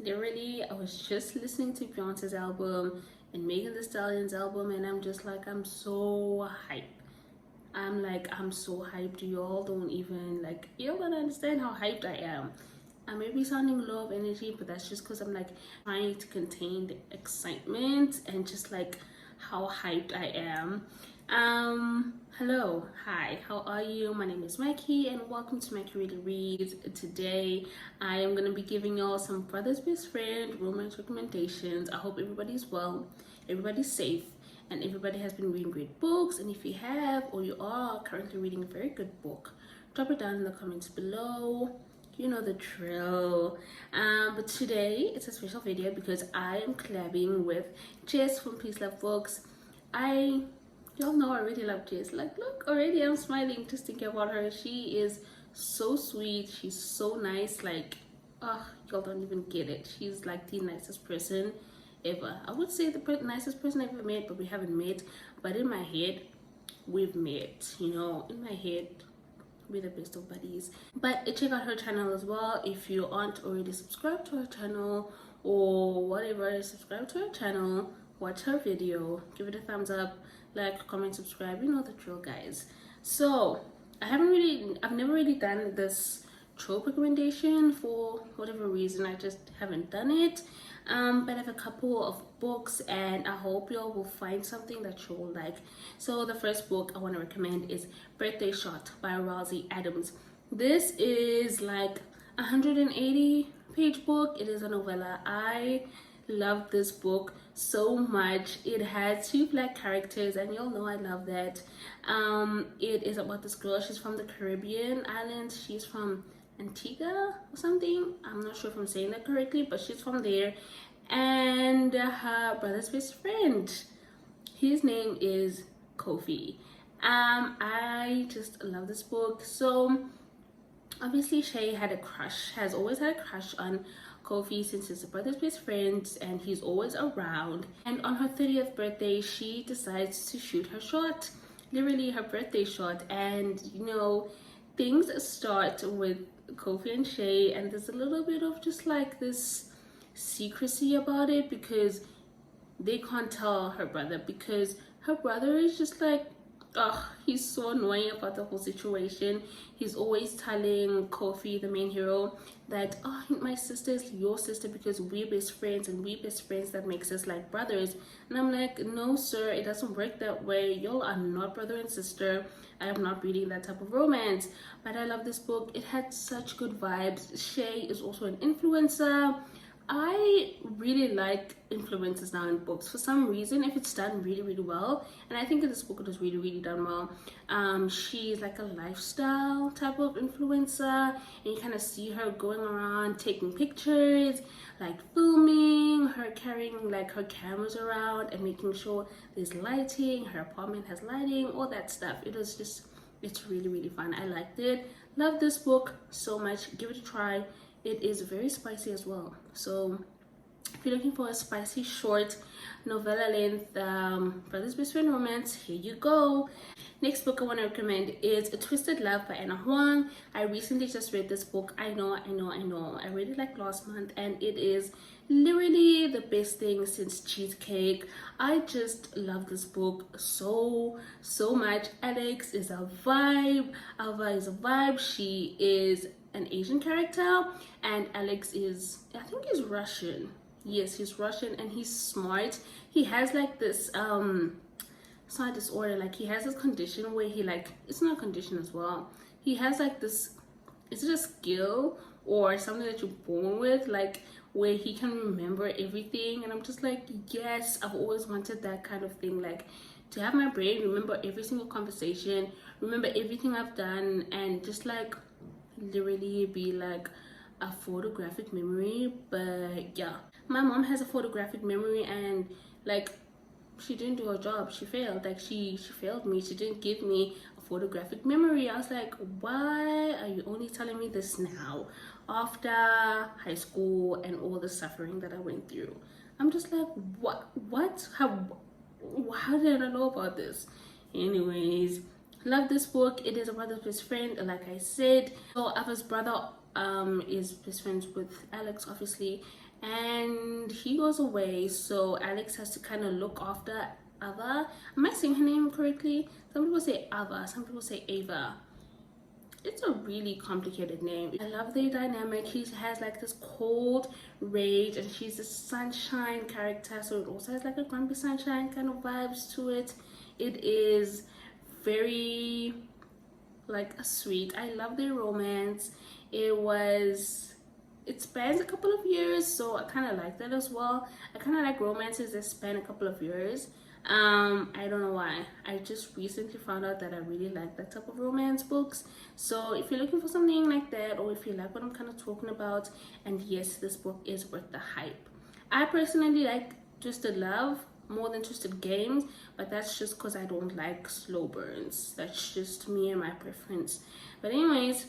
literally, I was just listening to Beyonce's album and Megan Thee Stallion's album, and I'm just like, I'm so hyped. I'm so hyped. You all don't even like, you don't understand how hyped I am. I may be sounding low of energy, but that's just because I'm like trying to contain the excitement and just like how hyped I am. Hello, hi, how are you? My name is Mackie and welcome to Mackie Really Reads. Today I am gonna be giving y'all some brother's best friend romance recommendations. I hope everybody's well, everybody's safe, and everybody has been reading great books. And if you have or you are currently reading a very good book, drop it down in the comments below. You know the drill. But today it's a special video because I am collabing with Jess from Peace Love Books. Y'all know I really love Jess. Like, look, already I'm smiling just thinking about her. She is so sweet. She's so nice. Like, y'all don't even get it. She's like the nicest person ever. I would say the nicest person I've ever met, but we haven't met. But in my head, we've met. You know, in my head, we're the best of buddies. But check out her channel as well. If you aren't already subscribed to her channel or whatever, subscribe to her channel, watch her video, give it a thumbs up, like, comment, subscribe. You know the drill, guys. So I've never really done this trope recommendation for whatever reason. I just haven't done it. But I have a couple of books and I hope y'all will find something that you'll like. So the first book I want to recommend is Birthday Shot by Rilzy Adams. This is like a 180-page book. It is a novella. I love this book so much. It has two black characters and y'all know I love that. It is about this girl. She's from the Caribbean island. She's from Antigua or something. I'm not sure if I'm saying that correctly, but she's from there. And her brother's best friend, his name is Kofi. I just love this book. So obviously Shay has always had a crush on Kofi since his brother's best friend, and he's always around. And on her 30th birthday, she decides to shoot her shot, literally her birthday shot. And you know, things start with Kofi and Shay, and there's a little bit of just like this secrecy about it because they can't tell her brother, because her brother is just like, he's so annoying about the whole situation. He's always telling Kofi, the main hero, that my sister is your sister because we're best friends, and we're best friends, that makes us like brothers. And I'm like, no sir, it doesn't work that way. Y'all are not brother and sister. I am not reading that type of romance. But I love this book. It had such good vibes. Shay is also an influencer. I really like influencers now in books for some reason, if it's done really well. And I think in this book it was really done well. She's like a lifestyle type of influencer, and you kind of see her going around taking pictures, like filming her, carrying like her cameras around and making sure there's lighting, her apartment has lighting, all that stuff. It's really fun. I liked it. Love this book so much. Give it a try. It is very spicy as well. So if you're looking for a spicy short novella length brother's best friend romance, here you go. Next book I want to recommend is A Twisted Love by Haung. I recently just read this book. I know. I read it like last month, and it is literally the best thing since cheesecake. I just love this book so much. Alex is a vibe. Alva is a vibe. She is an Asian character, and Alex is, I think he's Russian. Yes, he's Russian, and he's smart. He has like this it's not disorder, like he has this condition where he, like, it's not a condition as well, he has like this, is it a skill or something that you're born with, like where he can remember everything? And I'm just like, yes, I've always wanted that kind of thing, like to have my brain remember every single conversation, remember everything I've done, and just like literally be like a photographic memory. But yeah, my mom has a photographic memory, and like she didn't do her job. She failed. Like she failed me. She didn't give me a photographic memory. I was like, why are you only telling me this now after high school and all the suffering that I went through? I'm just like, what how did I know about this? Anyways, love this book. It is a brother's best friend, like I said. So Ava's brother is best friends with Alex, obviously, and he goes away, so Alex has to kind of look after Ava. Am I saying her name correctly? Some people say Ava, some people say Ava. It's a really complicated name. I love their dynamic. He has like this cold rage, and she's a sunshine character, so it also has like a grumpy sunshine kind of vibes to it. It is very like a sweet. I love their romance. It spans a couple of years, so I kind of like that as well. I kind of like romances that span a couple of years. I don't know why. I just recently found out that I really like that type of romance books. So if you're looking for something like that, or if you like what I'm kind of talking about, and yes, this book is worth the hype. I personally like Twisted Love more than Twisted Games, but that's just because I don't like slow burns. That's just me and my preference. But anyways,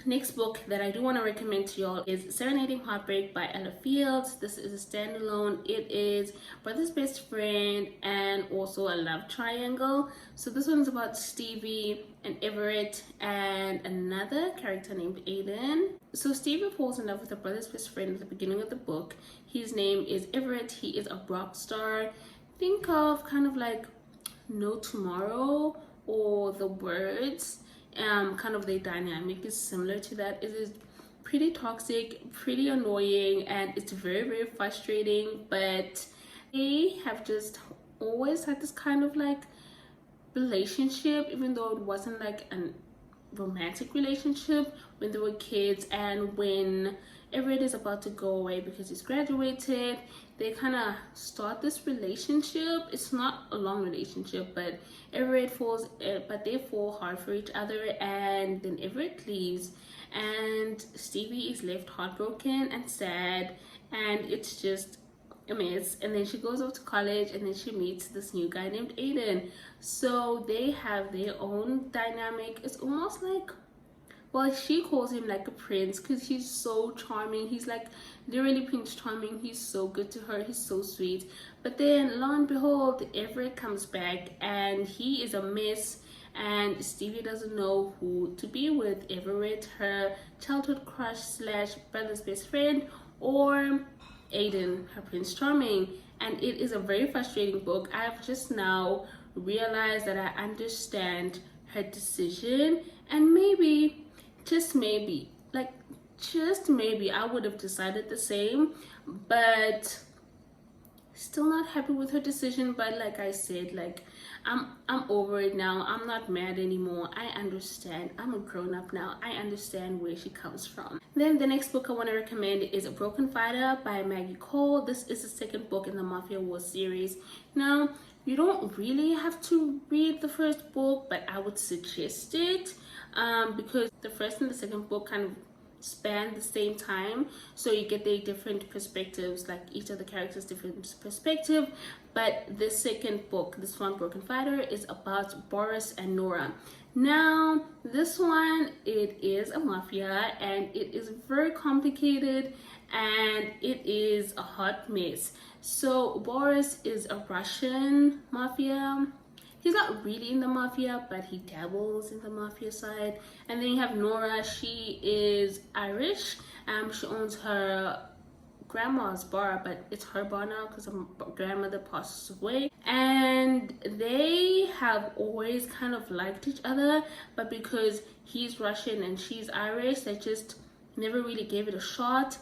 next book that I do want to recommend to y'all is Serenading Heartbreak by Ella Fields. This is a standalone. It is brother's best friend and also a love triangle. So this one's about Stevie and Everett and another character named Aiden. So Stevie falls in love with her brother's best friend at the beginning of the book. His name is Everett. He is a rock star. Think of kind of like No Tomorrow or The Words. Kind of the dynamic is similar to that. It is pretty toxic, pretty annoying, and it's very, very frustrating, but they have just always had this kind of like relationship, even though it wasn't like a romantic relationship when they were kids. And when Everett is about to go away because he's graduated, they kind of start this relationship. It's not a long relationship, but they fall hard for each other, and then Everett leaves and Stevie is left heartbroken and sad, and it's just a mess. And then she goes off to college, and then she meets this new guy named Aiden. So they have their own dynamic. It's almost like, well, she calls him like a prince because he's so charming. He's like literally Prince Charming. He's so good to her. He's so sweet. But then lo and behold, Everett comes back and he is a mess. And Stevie doesn't know who to be with, Everett, her childhood crush slash brother's best friend, or Aiden, her Prince Charming. And it is a very frustrating book. I've just now realized that I understand her decision, and maybe, just maybe I would have decided the same, but still not happy with her decision. But like I said, like I'm over it now. I'm not mad anymore. I understand. I'm a grown-up now. I understand where she comes from. Then the next book I want to recommend is A Broken Fighter by Maggie Cole. This is the second book in the Mafia Wars series. Now, you don't really have to read the first book, but I would suggest it, because the first and the second book kind of span the same time, so you get their different perspectives, like each of the characters different perspective. But the second book, this one, Broken Fighter, is about Boris and Nora. Now this one, it is a mafia, and it is very complicated, and it is a hot mess. So Boris is a Russian mafia. He's not really in the mafia, but he dabbles in the mafia side. And then you have Nora. She is Irish. She owns her grandma's bar, but it's her bar now because her grandmother passes away. And they have always kind of liked each other, but because he's Russian and she's Irish, they just never really gave it a shot.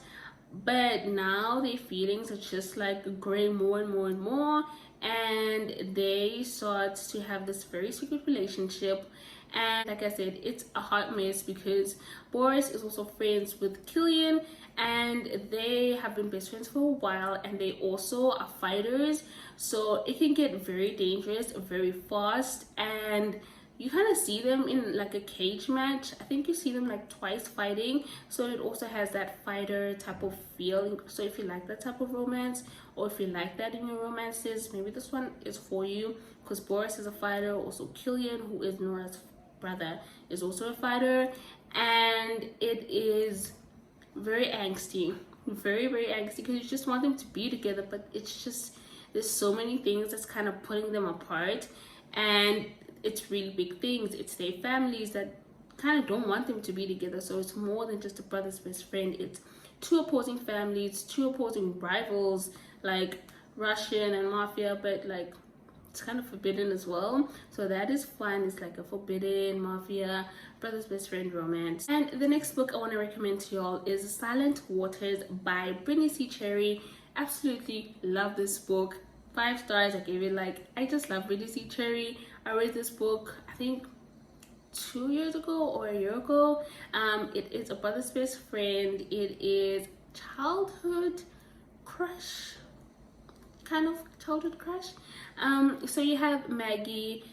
But now their feelings are just like growing more and more and more, and they start to have this very secret relationship. And like I said, it's a hot mess because Boris is also friends with Killian, and they have been best friends for a while, and they also are fighters, so it can get very dangerous very fast. And you kind of see them in like a cage match. I think you see them like twice fighting, so it also has that fighter type of feeling. So if you like that type of romance, or if you like that in your romances, maybe this one is for you, because Boris is a fighter. Also Killian, who is Nora's brother, is also a fighter, and it is very angsty, very angsty, because you just want them to be together, but it's just, there's so many things that's kind of putting them apart. And it's really big things. It's their families that kind of don't want them to be together. So it's more than just a brother's best friend. It's two opposing families, two opposing rivals, like Russian and mafia, but like it's kind of forbidden as well. So that is fun. It's like a forbidden mafia brother's best friend romance. And the next book I want to recommend to y'all is Silent Waters by Brittainy Cherry. Absolutely love this book. 5 stars. I gave it, like, I just love Brittainy Cherry. I read this book I think 2 years ago or a year ago. It is a brother's best friend. It is childhood crush, kind of childhood crush. So you have Maggie.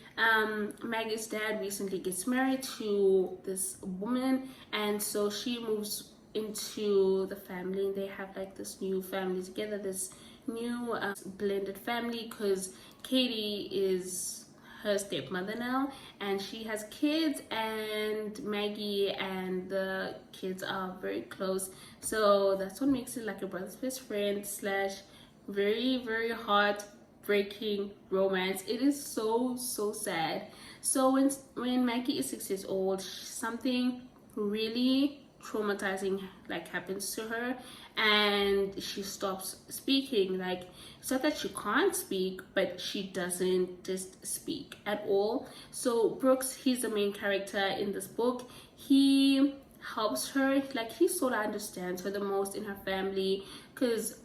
Maggie's dad recently gets married to this woman, and so she moves into the family, and they have like this new family together, this new blended family, because Katie is her stepmother now, and she has kids, and Maggie and the kids are very close. So that's what makes it like a brother's best friend slash very, very heartbreaking romance. It is so sad. So when Maggie is 6 years old, something really traumatizing like happens to her, and she stops speaking. Like, it's not that she can't speak, but she doesn't just speak at all. So Brooks, he's the main character in this book. He helps her, like, he sort of understands her the most in her family, because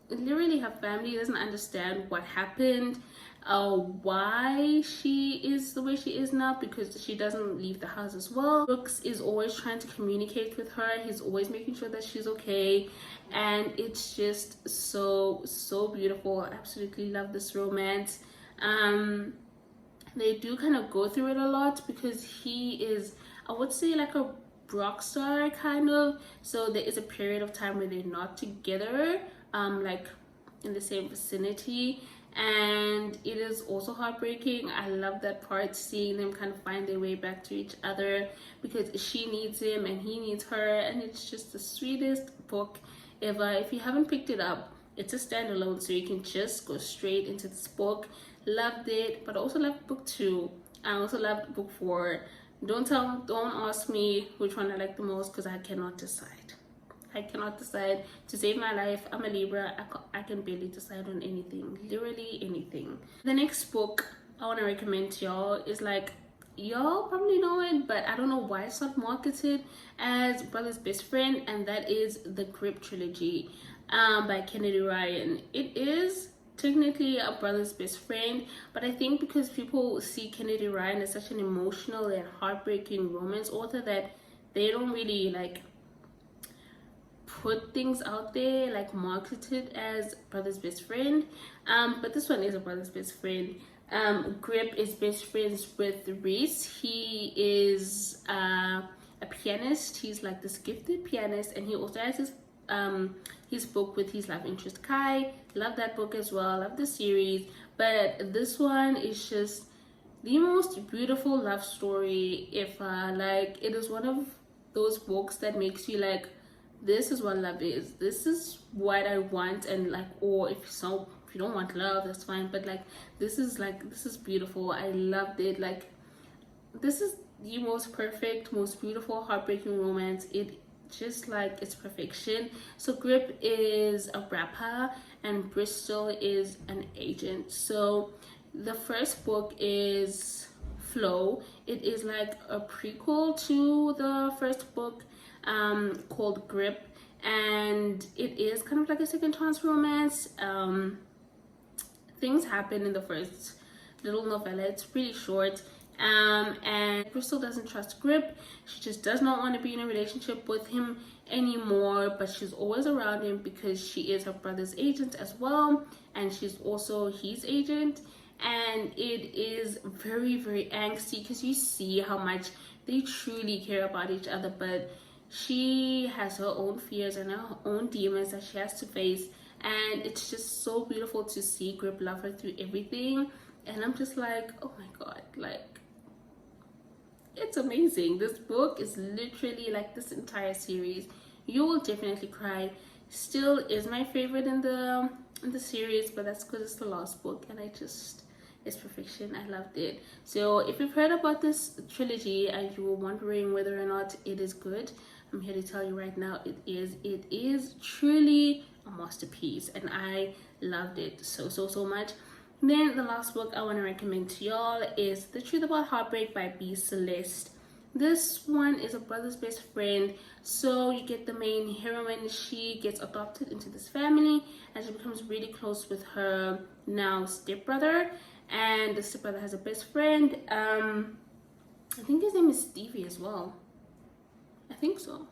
literally her family doesn't understand what happened, why she is the way she is now, because she doesn't leave the house as well. Brooks is always trying to communicate with her. He's always making sure that she's okay, and it's just so beautiful. I absolutely love this romance. They do kind of go through it a lot because he is, I would say, like a rock star kind of. So there is a period of time where they're not together, like in the same vicinity, and it is also heartbreaking. I love that part, seeing them kind of find their way back to each other, because she needs him and he needs her, and it's just the sweetest book ever. If you haven't picked it up, it's a standalone, so you can just go straight into this book. Loved it, but also loved book 2. I also loved book 4. Don't ask me which one I like the most, because I cannot decide. I cannot decide. To save my life, I'm a Libra. I can barely decide on anything, literally anything. The next book I want to recommend to y'all is, like, y'all probably know it, but I don't know why it's not marketed as brother's best friend, and that is the Grip Trilogy by Kennedy Ryan. It is technically a brother's best friend, but I think because people see Kennedy Ryan as such an emotional and heartbreaking romance author, that they don't really like put things out there, like marketed as brother's best friend. But this one is a brother's best friend. Grip is best friends with Reese. He is a pianist. He's like this gifted pianist, and he also has his book with his love interest Kai. Love that book as well. Love the series, but this one is just the most beautiful love story ever. Like, it is one of those books that makes you like, this is what love is. This is what I want. And like, or if you don't want love, that's fine, but like, this is beautiful. I loved it. Like, this is the most perfect, most beautiful heartbreaking romance. It just, like, it's perfection. So Grip is a rapper and Bristol is an agent. So the first book is Flow. It is like a prequel to the first book, called Grip, and it is kind of like a second chance romance. Things happen in the first little novella. It's really short, and Bristol doesn't trust Grip. She just does not want to be in a relationship with him anymore, but she's always around him because she is her brother's agent as well, and she's also his agent. And it is very, very angsty because you see how much they truly care about each other, but she has her own fears and her own demons that she has to face, and it's just so beautiful to see Grip love her through everything. And I'm just like, oh my god, like, it's amazing. This book is literally, like, this entire series, you will definitely cry. Still is my favorite in the series, but that's because it's the last book, and it's perfection. I loved it. So if you've heard about this trilogy and you were wondering whether or not it is good, I'm here to tell you right now, it is truly a masterpiece, and I loved it so much. Then the last book I want to recommend to y'all is The Truth About Heartbreak by Celeste. This one is a brother's best friend. So you get the main heroine. She gets adopted into this family and she becomes really close with her now stepbrother, and the stepbrother has a best friend. I think his name is Stevie as well. I think so,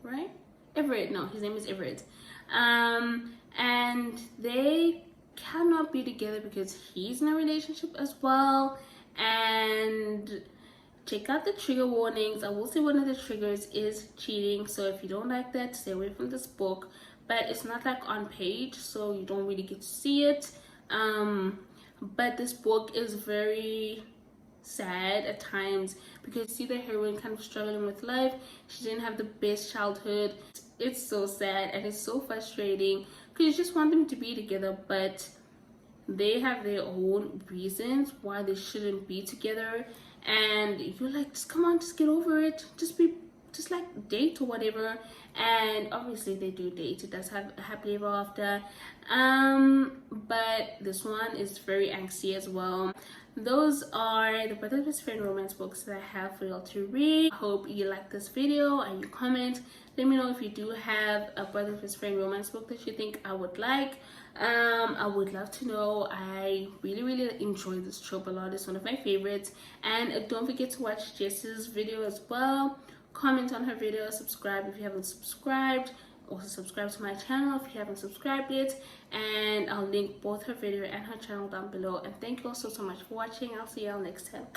right? Everett. No, his name is Everett. And they cannot be together because he's in a relationship as well. And check out the trigger warnings. I will say one of the triggers is cheating, so if you don't like that, stay away from this book. But it's not like on page, so you don't really get to see it. But this book is very sad at times because you see the heroine kind of struggling with life. She didn't have the best childhood. It's so sad and it's so frustrating because you just want them to be together, but they have their own reasons why they shouldn't be together, and you're like, just come on, just get over it, just like date or whatever. And obviously they do date, it does have a happily ever after, but this one is very angsty as well. Those are the brother best friend romance books that I have for y'all to read. I hope you like this video and you comment. Let me know if you do have a brother best friend romance book that you think I would like. I would love to know. I really enjoy this trope a lot. It's one of my favorites. And don't forget to watch Jess's video as well. Comment on her video, subscribe if you haven't subscribed. Also subscribe to my channel if you haven't subscribed yet, and I'll link both her video and her channel down below. And thank you all so much for watching. I'll see y'all next time.